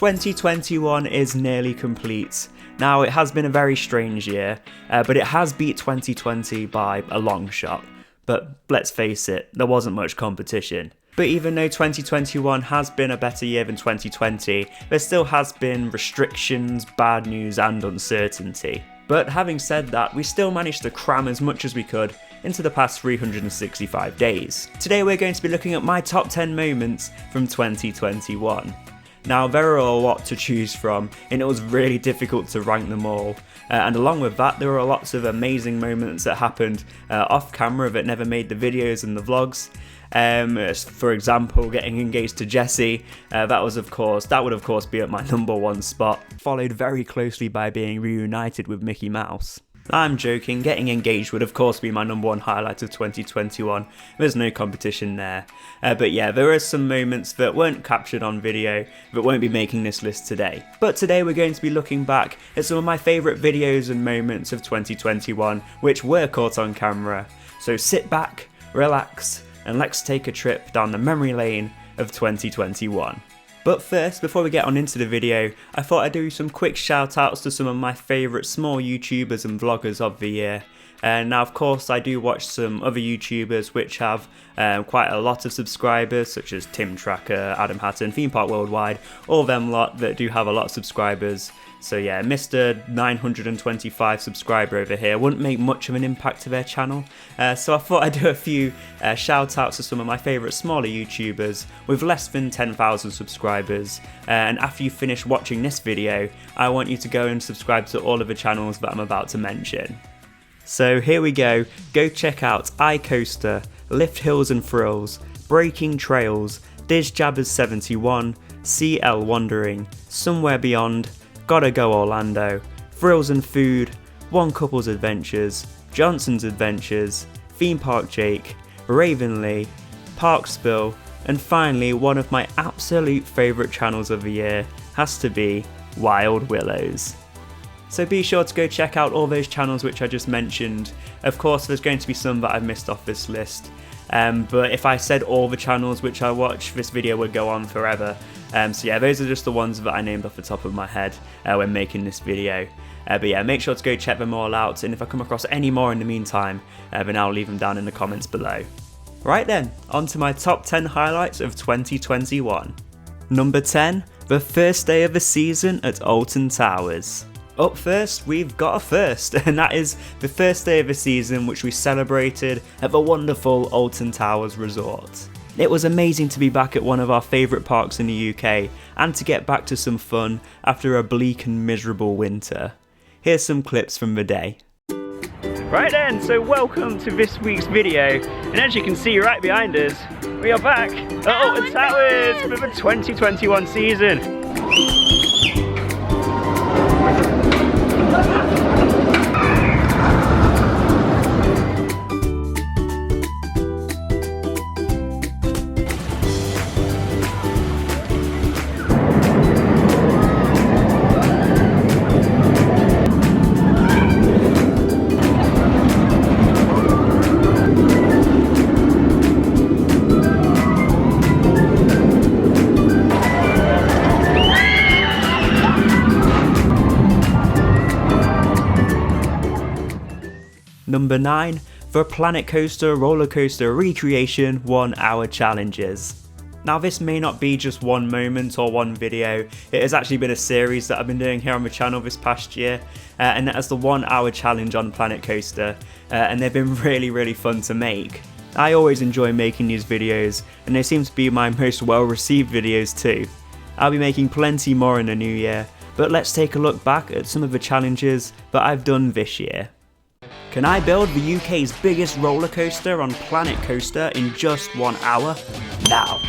2021 is nearly complete. Now, it has been a very strange year, but it has beat 2020 by a long shot. But let's face it, there wasn't much competition. But even though 2021 has been a better year than 2020, there still has been restrictions, bad news and uncertainty. But having said that, we still managed to cram as much as we could into the past 365 days. Today we're going to be looking at my top 10 moments from 2021. Now, there are a lot to choose from, and it was really difficult to rank them all. And along with that, there were lots of amazing moments that happened off camera that never made the videos and the vlogs. For example, getting engaged to Jessie, that would of course be at my #1 spot, followed very closely by being reunited with Mickey Mouse. I'm joking, getting engaged would of course be my #1 highlight of 2021, there's no competition there. But yeah, there are some moments that weren't captured on video that won't be making this list today. But today we're going to be looking back at some of my favourite videos and moments of 2021 which were caught on camera. So sit back, relax, and let's take a trip down the memory lane of 2021. But first, before we get on into the video, I thought I'd do some quick shout outs to some of my favourite small YouTubers and vloggers of the year. Now of course I do watch some other YouTubers which have quite a lot of subscribers, such as Tim Tracker, Adam Hatton, Theme Park Worldwide, all them lot that do have a lot of subscribers. So yeah, Mr. 925 subscriber over here wouldn't make much of an impact to their channel. So I thought I'd do a few shout outs to some of my favourite smaller YouTubers with less than 10,000 subscribers. And after you finish watching this video, I want you to go and subscribe to all of the channels that I'm about to mention. So here we go check out iCoaster, Lift Hills and Thrills, Breaking Trails, DizJabbers71, CL Wandering, Somewhere Beyond, Gotta Go Orlando, Thrills and Food, One Couple's Adventures, Johnson's Adventures, Theme Park Jake, Ravenly, Parkspill, and finally one of my absolute favourite channels of the year has to be Wild Willows. So be sure to go check out all those channels which I just mentioned. Of course there's going to be some that I've missed off this list, but if I said all the channels which I watch, this video would go on forever. So yeah, those are just the ones that I named off the top of my head when making this video. But yeah, make sure to go check them all out, and if I come across any more in the meantime, then I'll leave them down in the comments below. Right then, on to my top 10 highlights of 2021. Number 10, the first day of the season at Alton Towers. Up first, we've got a first, and that is the first day of the season which we celebrated at the wonderful Alton Towers Resort. It was amazing to be back at one of our favourite parks in the UK, and to get back to some fun after a bleak and miserable winter. Here's some clips from the day. Right then, so welcome to this week's video, and as you can see right behind us, we are back at Alton Towers for the 2021 season. Number 9, the Planet Coaster Roller Coaster Recreation 1 Hour Challenges. Now this may not be just one moment or one video, it has actually been a series that I've been doing here on the channel this past year, and that is the 1 hour challenge on Planet Coaster, and they've been really fun to make. I always enjoy making these videos, and they seem to be my most well received videos too. I'll be making plenty more in the new year, but let's take a look back at some of the challenges that I've done this year. Can I build the UK's biggest roller coaster on Planet Coaster in just 1 hour? Now!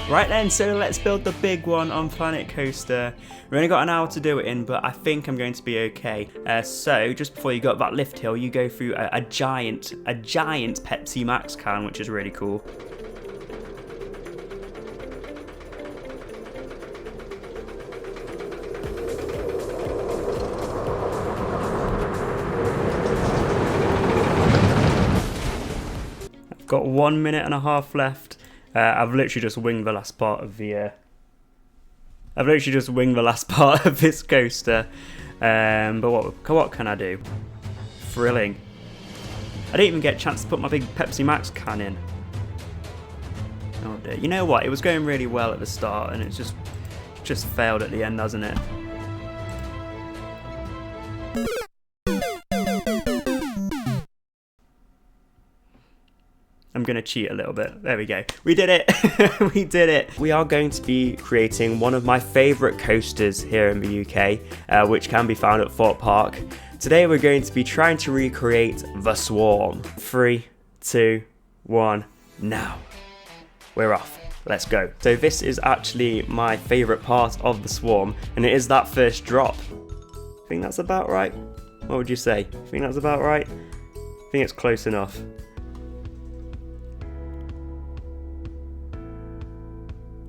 Right then, so let's build the big one on Planet Coaster. We've only got an hour to do it in, but I think I'm going to be okay. So, just before you go up that lift hill, you go through a giant Pepsi Max can, which is really cool. Got 1.5 minutes left. I've literally just winged the last part of the I've literally just winged the last part of this coaster. But what can I do? Thrilling. I didn't even get a chance to put my big Pepsi Max can in. Oh dear. You know what? It was going really well at the start, and it's just failed at the end, hasn't it? I'm going to cheat a little bit. There we go. We did it. We did it. We are going to be creating one of my favourite coasters here in the UK, which can be found at Thorpe Park. Today we're going to be trying to recreate the Swarm. 3, 2, 1, now. We're off. Let's go. So this is actually my favourite part of the Swarm, and it is that first drop. I think that's about right. What would you say? I think that's about right? I think it's close enough.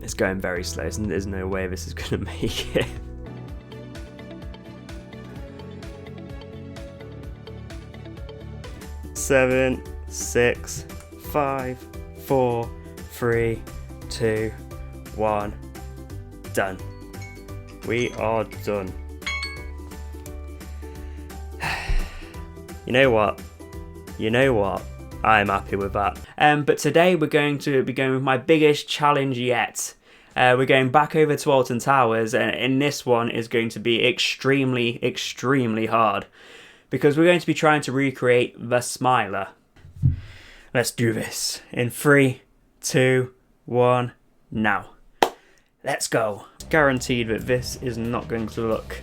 It's going very slow, so there's no way this is going to make it. Seven, 6, 5, 4, 3, 2, 1. Done. We are done. You know what? I'm happy with that. But today we're going to be going with my biggest challenge yet. We're going back over to Alton Towers, and this one is going to be extremely, extremely hard, because we're going to be trying to recreate the Smiler. Let's do this. In 3, 2, 1, now. Let's go. Guaranteed that this is not going to look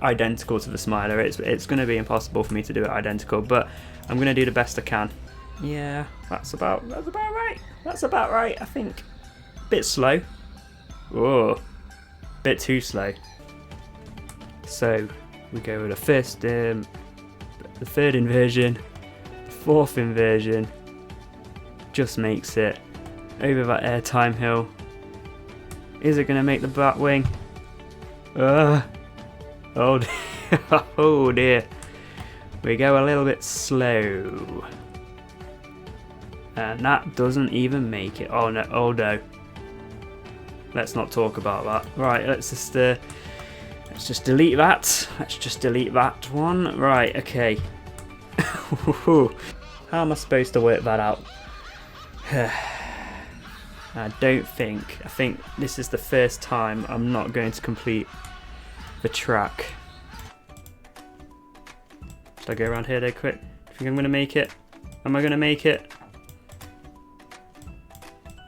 identical to the Smiler. It's going to be impossible for me to do it identical, but I'm going to do the best I can. Yeah, that's about right. That's about right, I think. Bit slow. Oh, bit too slow. So we go with the first, the third inversion, the fourth inversion. Just makes it over that airtime hill. Is it going to make the bat wing? Oh dear. Oh dear. We go a little bit slow. And that doesn't even make it. Oh no, oh no. Let's not talk about that. Right, let's just delete that. Let's just delete that one. Right, okay. How am I supposed to work that out? I think this is the first time I'm not going to complete the track. Should I go around here there quick? Do you think I'm going to make it? Am I going to make it?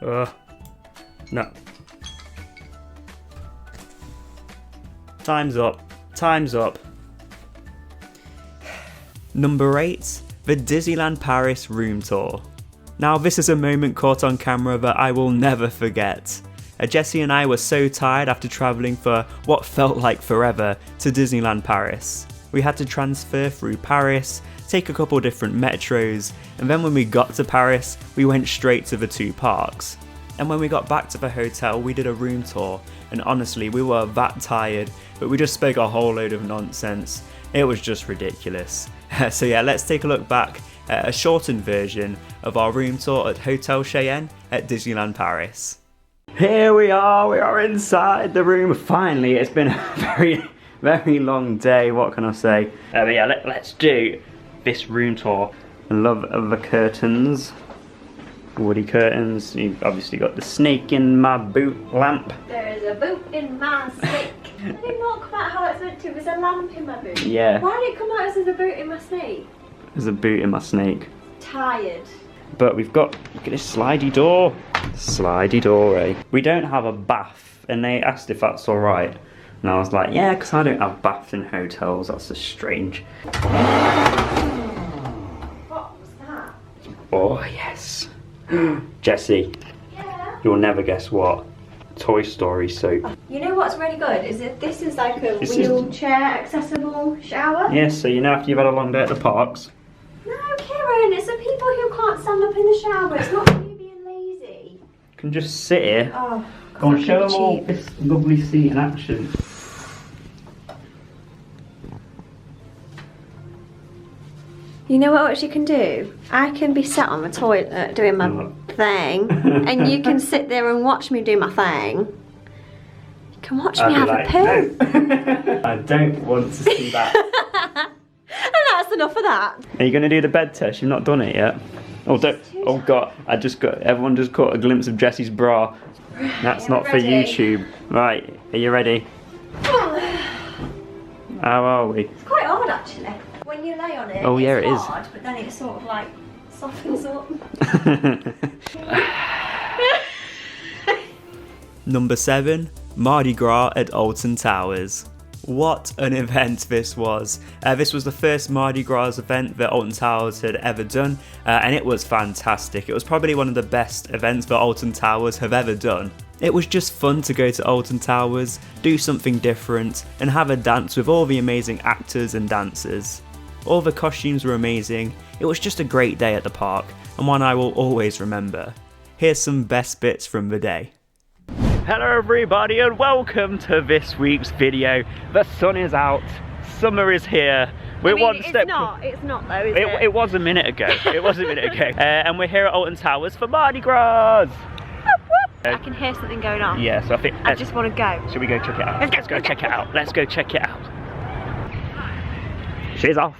No. Time's up. Time's up. Number 8, the Disneyland Paris room tour. Now this is a moment caught on camera that I will never forget. Jessie and I were so tired after travelling for what felt like forever to Disneyland Paris. We had to transfer through Paris, take a couple different metros, and then when we got to Paris, we went straight to the 2 parks. And when we got back to the hotel, we did a room tour, and honestly, we were that tired, but we just spoke a whole load of nonsense. It was just ridiculous. So yeah, let's take a look back at a shortened version of our room tour at Hotel Cheyenne at Disneyland Paris. Here we are inside the room. Finally, it's been a very, very long day, what can I say? But yeah, let's do this room tour. I love the curtains. Woody curtains. You've obviously got the snake in my boot lamp. There is a boot in my snake. Did it not come out how it's meant to? There's a lamp in my boot. Yeah. Why did it come out as there's a boot in my snake? There's a boot in my snake. Tired. But we've got, look at this slidey door. Slidey door, eh? We don't have a bath, and they asked if that's alright. And I was like, yeah, because I don't have baths in hotels. That's just strange. What was that? Oh, yes. Jessie, Yeah? you'll never guess what. Toy Story soap. You know what's really good is that this is like a wheelchair accessible shower. Yes, so you know after you've had a long day at the parks. No, Kieran, it's the people who can't stand up in the shower. It's not for you being lazy. You can just sit here. Oh, Go on, show them all this lovely seat in action. You know what else you can do? I can be sat on the toilet doing my thing, and you can sit there and watch me do my thing. can watch I'd me be have like, a poo. no. I don't want to see that. And that's enough of that. Are you going to do the bed test? You've not done it yet. Oh, don't. Oh God! Everyone just caught a glimpse of Jessie's bra. That's not for YouTube. Right? Are you ready? How are we? It's quite hard actually. When you lay on it, Oh yeah, it's it is. hard, but then it sort of like softens up. Number 7, Mardi Gras at Alton Towers. What an event this was. This was the first Mardi Gras event that Alton Towers had ever done, and it was fantastic. It was probably one of the best events that Alton Towers have ever done. It was just fun to go to Alton Towers, do something different, and have a dance with all the amazing actors and dancers. All the costumes were amazing. It was just a great day at the park, and one I will always remember. Here's some best bits from the day. Hello everybody and welcome to this week's video. The sun is out, summer is here. We're one step. It's not though, is it? It was a minute ago. And we're here at Alton Towers for Mardi Gras. I can hear something going on. Yeah, so I think I just want to go. Should we go check it out? Let's go check it out. Let's go check it out. She's off.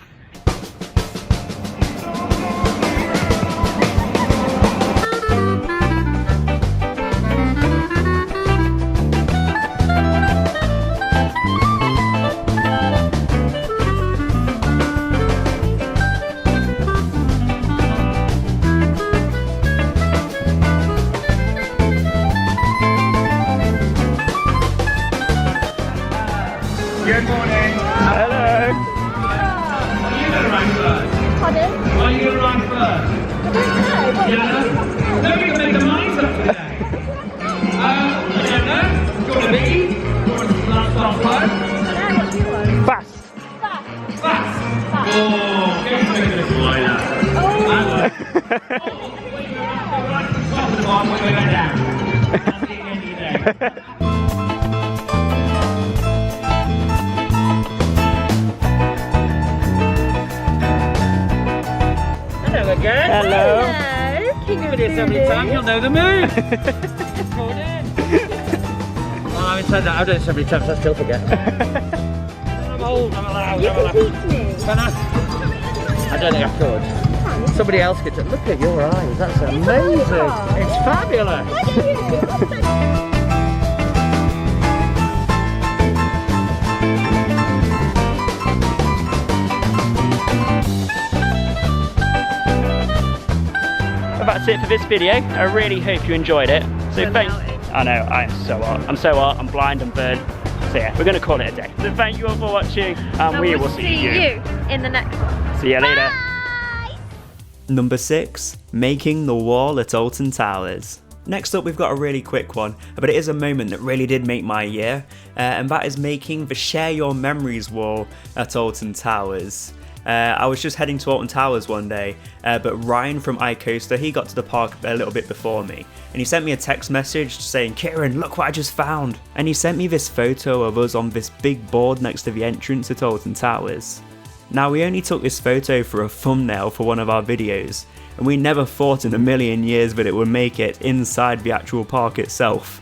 Good morning. Hello. Are you going to run first? Pardon? Are you going to run first? I don't know. Yeah? No, we can make the minds up today. I don't know. Do you want a biggie? Do you want to start first? What do you want? Fast. Fast. Oh, get to make it like that. Top of the bar, way down. I'll see you again today. Hello again. Hello. Hello, King of This every time you'll know the move. Morning. Well, I haven't said that. I've done it so many times I still forget. I'm old. I'm allowed. You I'm can allowed. teach me. Can I don't think I could. Somebody else could. Look at your eyes. That's amazing. It's fabulous. Well, that's it for this video. I really hope you enjoyed it. So thank. I know, I am so hot. I'm so hot, I'm blind and burnt. So yeah, we're gonna call it a day. So thank you all for watching, and we will see you in the next one. See you later. Bye. Number 6, making the wall at Alton Towers. Next up, we've got a really quick one, but it is a moment that really did make my year, and that is making the Share Your Memories wall at Alton Towers. I was just heading to Alton Towers one day, but Ryan from iCoaster, he got to the park a little bit before me, and he sent me a text message saying, "Kieran, look what I just found." And he sent me this photo of us on this big board next to the entrance at Alton Towers. Now, we only took this photo for a thumbnail for one of our videos, and we never thought in a million years that it would make it inside the actual park itself.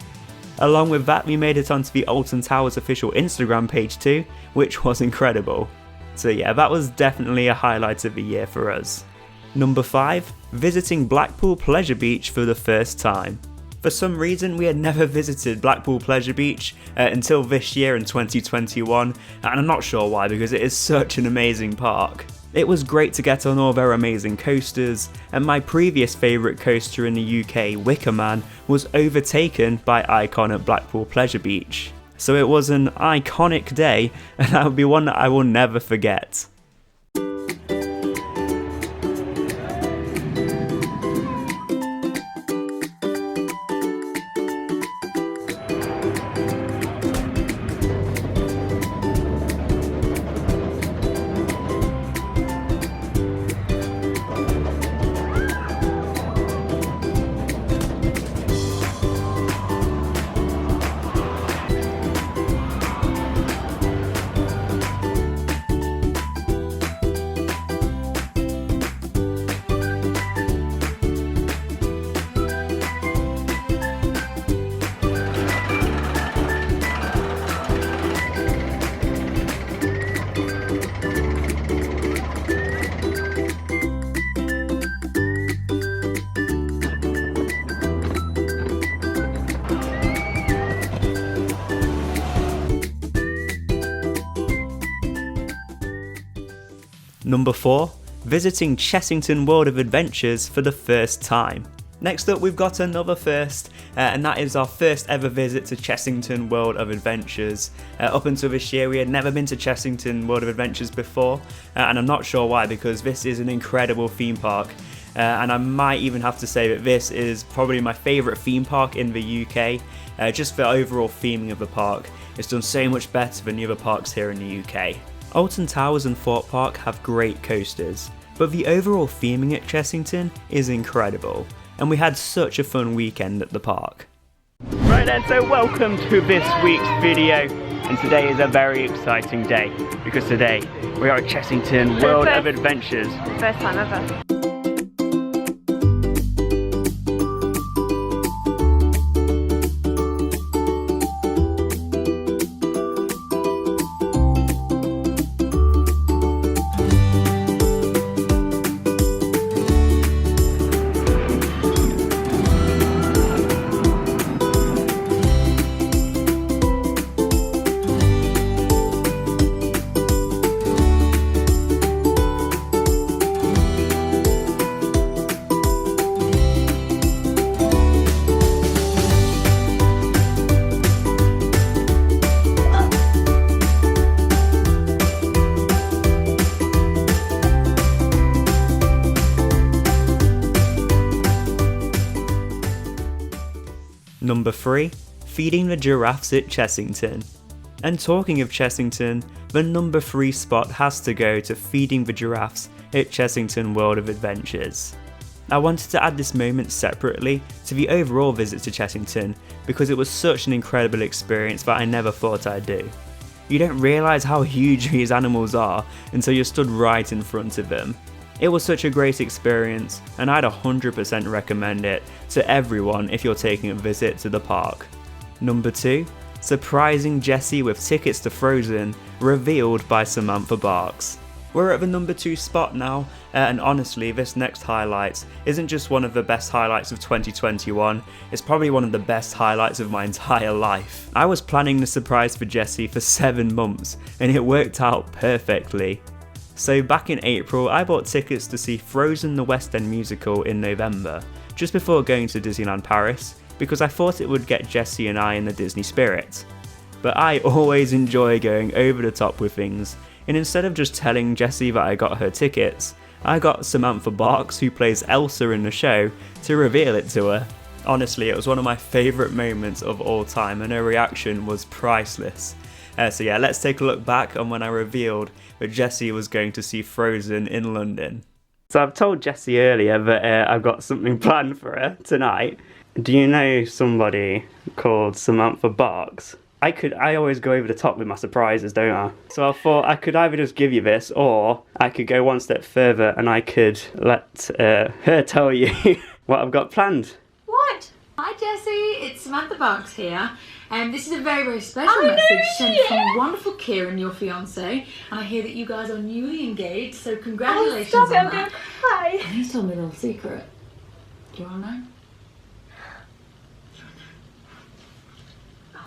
Along with that, we made it onto the Alton Towers official Instagram page too, which was incredible. So yeah, that was definitely a highlight of the year for us. Number 5, visiting Blackpool Pleasure Beach for the first time. For some reason, we had never visited Blackpool Pleasure Beach until this year in 2021, and I'm not sure why, because it is such an amazing park. It was great to get on all their amazing coasters, and my previous favourite coaster in the UK, Wicker Man, was overtaken by Icon at Blackpool Pleasure Beach. So it was an iconic day, and that would be one that I will never forget. Number 4. Visiting Chessington World of Adventures for the first time. Next up, we've got another first, and that is our first ever visit to Chessington World of Adventures. Up until this year, we had never been to Chessington World of Adventures before, and I'm not sure why, because this is an incredible theme park. And I might even have to say that this is probably my favourite theme park in the UK, just for overall theming of the park. It's done so much better than the other parks here in the UK. Alton Towers and Thorpe Park have great coasters, but the overall theming at Chessington is incredible, and we had such a fun weekend at the park. Right then, so welcome to this week's video, and today is a very exciting day, because today we are at Chessington World of Adventures. First time ever. Number 3. Feeding the giraffes at Chessington. And talking of Chessington, the number 3 spot has to go to feeding the giraffes at Chessington World of Adventures. I wanted to add this moment separately to the overall visit to Chessington because it was such an incredible experience that I never thought I'd do. You don't realise how huge these animals are until you're stood right in front of them. It was such a great experience, and I'd 100% recommend it to everyone if you're taking a visit to the park. Number 2. Surprising Jessie with tickets to Frozen, revealed by Samantha Barks. We're at the number 2 spot now, and honestly, this next highlight isn't just one of the best highlights of 2021, it's probably one of the best highlights of my entire life. I was planning the surprise for Jessie for 7 months, and it worked out perfectly. So back in April, I bought tickets to see Frozen the West End musical in November, just before going to Disneyland Paris, because I thought it would get Jessie and I in the Disney spirit. But I always enjoy going over the top with things, and instead of just telling Jessie that I got her tickets, I got Samantha Barks, who plays Elsa in the show, to reveal it to her. Honestly, it was one of my favourite moments of all time, and her reaction was priceless. So yeah, let's take a look back on when I revealed that Jessie was going to see Frozen in London. So I've told Jessie earlier that I've got something planned for her tonight. Do you know somebody called Samantha Barks? I always go over the top with my surprises, don't I? So I thought I could either just give you this, or I could go one step further and I could let her tell you what I've got planned. What? Hi Jessie, it's Samantha Barks here. And this is a very, very special message sent from wonderful Kieran, your fiance. And I hear that you guys are newly engaged, so congratulations on that. I'm gonna cry. And he's told me a little secret. Do you want to know?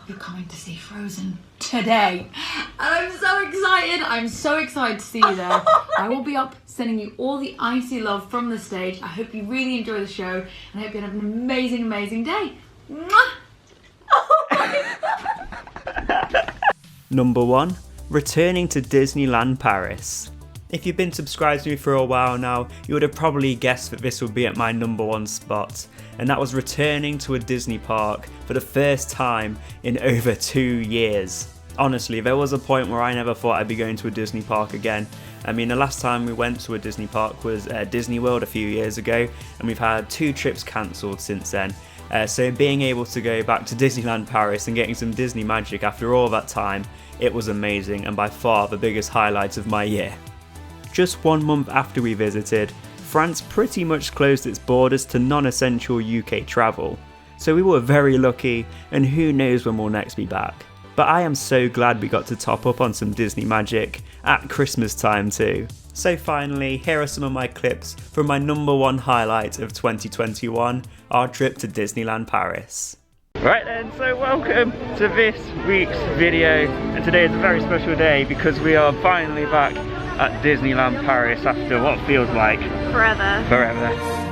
You're coming to see Frozen today. And I'm so excited. I'm so excited to see you there. I will be up sending you all the icy love from the stage. I hope you really enjoy the show. And I hope you have an amazing, amazing day. Mwah! Number 1. Returning to Disneyland Paris. If you've been subscribed to me for a while now, you would have probably guessed that this would be at my number 1 spot, and that was returning to a Disney park for the first time in over 2 years. Honestly, there was a point where I never thought I'd be going to a Disney park again. I mean, the last time we went to a Disney park was Disney World a few years ago, and we've had 2 trips cancelled since then. So being able to go back to Disneyland Paris and getting some Disney magic after all that time, it was amazing and by far the biggest highlight of my year. Just 1 month after we visited, France pretty much closed its borders to non-essential UK travel. So we were very lucky, and who knows when we'll next be back. But I am so glad we got to top up on some Disney magic at Christmas time too. So finally, here are some of my clips from my number 1 highlight of 2021, our trip to Disneyland Paris. Right then, so welcome to this week's video, and today is a very special day because we are finally back at Disneyland Paris after what feels like Forever. forever.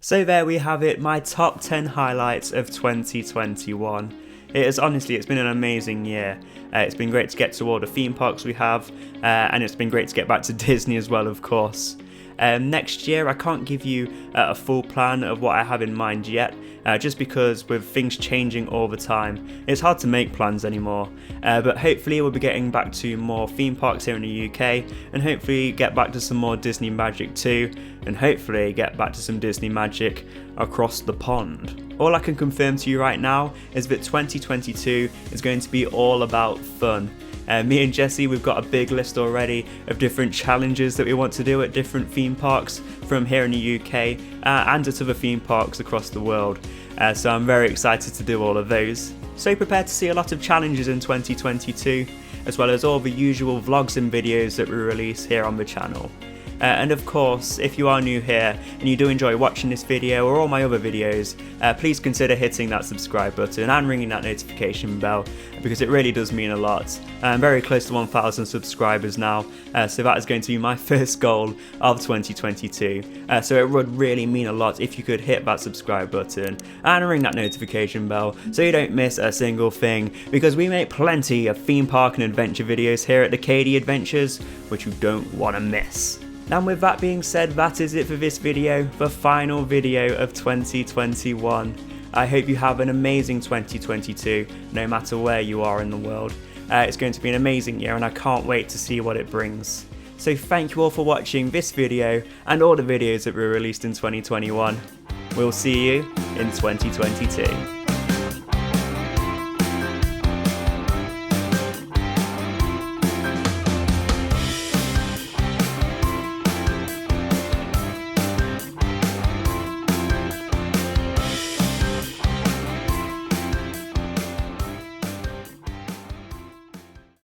So there we have it, my top 10 highlights of 2021. It's been an amazing year. It's been great to get to all the theme parks we have, and it's been great to get back to Disney as well, of course. Next year, I can't give you a full plan of what I have in mind yet, just because with things changing all the time, it's hard to make plans anymore. But hopefully we'll be getting back to more theme parks here in the UK, and hopefully get back to some more Disney magic too, and hopefully get back to some Disney magic across the pond. All I can confirm to you right now is that 2022 is going to be all about fun. Me and Jessie, we've got a big list already of different challenges that we want to do at different theme parks from here in the UK and at other theme parks across the world. So I'm very excited to do all of those. So prepare to see a lot of challenges in 2022, as well as all the usual vlogs and videos that we release here on the channel. And of course, if you are new here and you do enjoy watching this video or all my other videos, please consider hitting that subscribe button and ringing that notification bell, because it really does mean a lot. I'm very close to 1,000 subscribers now, so that is going to be my first goal of 2022. So it would really mean a lot if you could hit that subscribe button and ring that notification bell so you don't miss a single thing, because we make plenty of theme park and adventure videos here at the KD Adventures, which you don't want to miss. And with that being said, that is it for this video, the final video of 2021. I hope you have an amazing 2022, no matter where you are in the world. It's going to be an amazing year and I can't wait to see what it brings. So thank you all for watching this video and all the videos that were released in 2021. We'll see you in 2022.